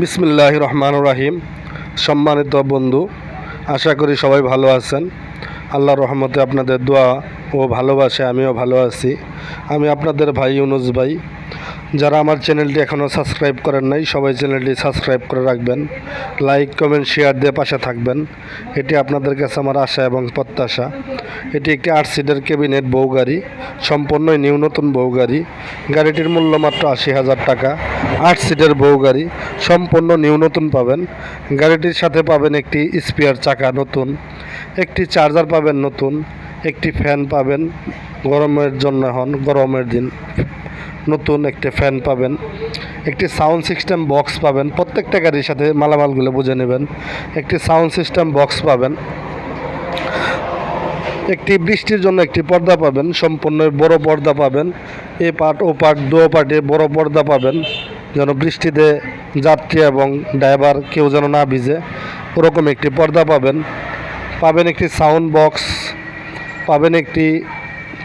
বিসমিল্লাহির রহমানির রহিম। সম্মানিত বন্ধু, আশা করি সবাই ভালো আছেন। আল্লাহর রহমতে আপনাদের দোয়া ও ভালোবাসে আমিও ভালো আছি। আমি আপনাদের ভাই ইউনুস ভাই। যারা আমার চ্যানেলটি এখনও সাবস্ক্রাইব করেন নাই, সবাই চ্যানেলটি সাবস্ক্রাইব করে রাখবেন, লাইক কমেন্ট শেয়ার দিয়ে পাশে থাকবেন। এটি আপনাদের কাছে আমার আশা এবং প্রত্যাশা। এটি একটি 8 সিটের ক্যাবিনেট বউ গাড়ি, সম্পূর্ণই নিউ নতুন বউ গাড়ি। গাড়িটির মূল্য মাত্র 80,000 টাকা। 8 সিটের বউ গাড়ি, সম্পূর্ণ নিউ নতুন পাবেন। গাড়িটির সাথে পাবেন একটি স্পেয়ার চাকা নতুন, একটি চার্জার পাবেন নতুন, একটি ফ্যান পাবেন গরমের জন্য, গরমের দিন নতুন একটি ফ্যান পাবেন, একটি সাউন্ড সিস্টেম বক্স পাবেন। প্রত্যেকটা গাড়ির সাথে মালামালগুলো বুঝে নেবেন। একটি সাউন্ড সিস্টেম বক্স পাবেন, একটি বৃষ্টির জন্য একটি পর্দা পাবেন, সম্পূর্ণ বড় পর্দা পাবেন। এ পার্ট ও পার্ট দু পার্টে বড় পর্দা পাবেন, যেন বৃষ্টিতে যাত্রী এবং ড্রাইভার কেউ যেন না ভিজে, ওরকম একটি পর্দা পাবেন। পাবেন একটি সাউন্ড বক্স, পাবেন একটি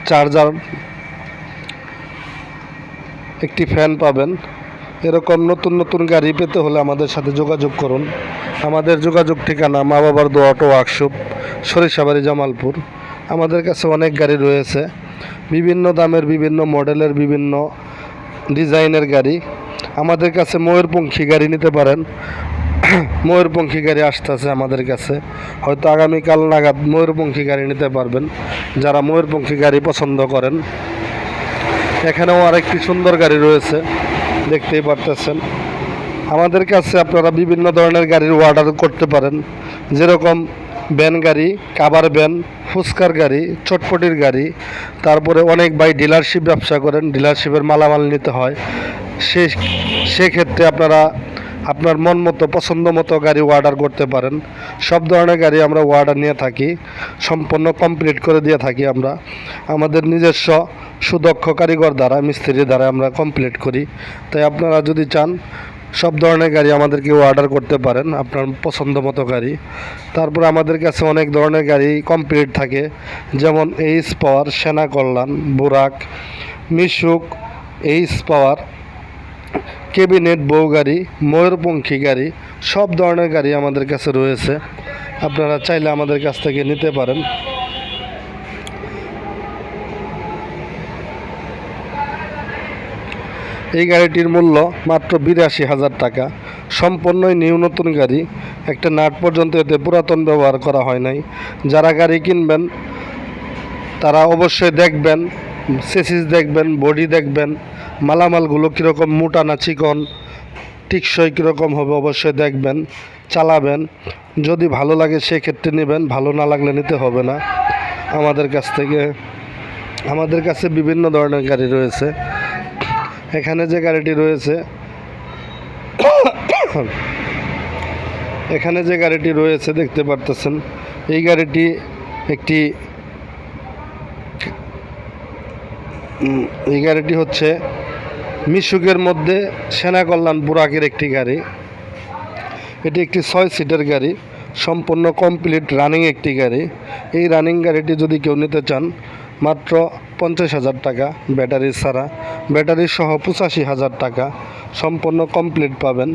চার্জার, একটি ফ্যান পাবেন। এরকম নতুন নতুন গাড়ি পেতে হলে আমাদের সাথে যোগাযোগ করুন। আমাদের যোগাযোগ ঠিকানা মা বাবার দোয়া অটো ওয়ার্কশপ, সরিষাবাড়ি, জামালপুর। আমাদের কাছে অনেক গাড়ি রয়েছে, বিভিন্ন দামের, বিভিন্ন মডেলের, বিভিন্ন ডিজাইনের গাড়ি। আমাদের কাছে ময়ূরপঙ্খী গাড়ি নিতে পারেন। ময়ূরপঙ্খী গাড়ি আসতেছে আমাদের কাছে, হয়তো আগামীকাল নাগাদ ময়ূরপঙ্খী গাড়ি নিতে পারবেন যারা ময়ূরপঙ্খী গাড়ি পছন্দ করেন। এখানেও আরেকটি সুন্দর গাড়ি রয়েছে, দেখতেই পারতেছেন। আমাদের কাছে আপনারা বিভিন্ন ধরনের গাড়ির অর্ডার করতে পারেন, যেরকম ভ্যান গাড়ি, কাভার ভ্যান, ফুচকার গাড়ি, চটপটির গাড়ি। তারপরে অনেক ভাই ডিলারশিপ ব্যবসা করেন, ডিলারশিপের মালামাল নিতে হয়। সেক্ষেত্রে আপনারা আপনার মন মতো, পছন্দ মতো গাড়ি অর্ডার করতে পারেন। সব ধরনের গাড়ি আমরা অর্ডার নিয়ে থাকি, সম্পূর্ণ কমপ্লিট করে দিয়ে থাকি আমরা। আমাদের নিজস্ব সুদক্ষ কারিগর দ্বারা, মিস্ত্রি দ্বারা আমরা কমপ্লিট করি। তাই আপনারা যদি চান সব ধরনের গাড়ি আমাদেরকে অর্ডার করতে পারেন, আপনার পছন্দ মতো গাড়ি। তারপর আমাদের কাছে অনেক ধরনের গাড়ি কমপ্লিট থাকে, যেমন এইচ পাওয়ার, সেনা কল্যাণ, বুরাক, মিশুক, এইচ পাওয়ার, ক্যাবিনেট বউ গাড়ি, ময়ূরপঙ্খী গাড়ি, সব ধরনের গাড়ি আমাদের কাছে রয়েছে। আপনারা চাইলে আমাদের কাছ থেকে নিতে পারেন। এই গাড়িটির মূল্য মাত্র 82,000 টাকা। সম্পূর্ণই নিউ নতুন গাড়ি, একটা নাট পর্যন্ত এতে পুরাতন ব্যবহার করা হয় নাই। যারা গাড়ি কিনবেন তারা অবশ্যই দেখবেন, চেসিস দেখবেন, বডি দেখবেন, মালামালগুলো কীরকম মোটা না চিকন, টিকসই কীরকম হবে অবশ্যই দেখবেন, চালাবেন। যদি ভালো লাগে সেক্ষেত্রে নেবেন, ভালো না লাগলে নিতে হবে না আমাদের কাছ থেকে। আমাদের কাছে বিভিন্ন ধরনের গাড়ি রয়েছে। এখানে যে গাড়িটি রয়েছে এখানে যে গাড়িটি রয়েছে দেখতে পারতেছেন, এই গাড়িটি এই গাড়িটি হচ্ছে মিশুকের মধ্যে সেনা কল্যাণ বুরাকের একটি গাড়ি। এটি একটি 6 সিটের গাড়ি, সম্পূর্ণ কমপ্লিট রানিং একটি গাড়ি। এই রানিং গাড়িটি যদি কেউ নিতে চান মাত্র 50,000 টাকা, ব্যাটারি ছাড়া। ব্যাটারি সহ 85,000 টাকা, সম্পূর্ণ কমপ্লিট পাবেন,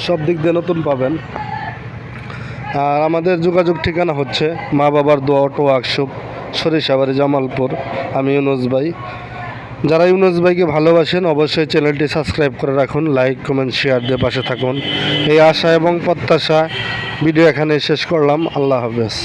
সব দিক দিয়ে নতুন পাবেন। আর আমাদের যোগাযোগ ঠিকানা হচ্ছে মা বাবার দোয়া অটো ওয়ার্কশপ, সরিষাবাড়ি, জামালপুর। আমি ইউনুস ভাই। যারা ইউনুস ভাইকে ভালোবাসেন অবশ্যই চ্যানেলটি সাবস্ক্রাইব করে রাখুন, লাইক কমেন্ট শেয়ার দিয়ে পাশে থাকুন। এই আশা এবং প্রত্যাশা ভিডিও এখানে শেষ করলাম। আল্লাহ হাফেজ।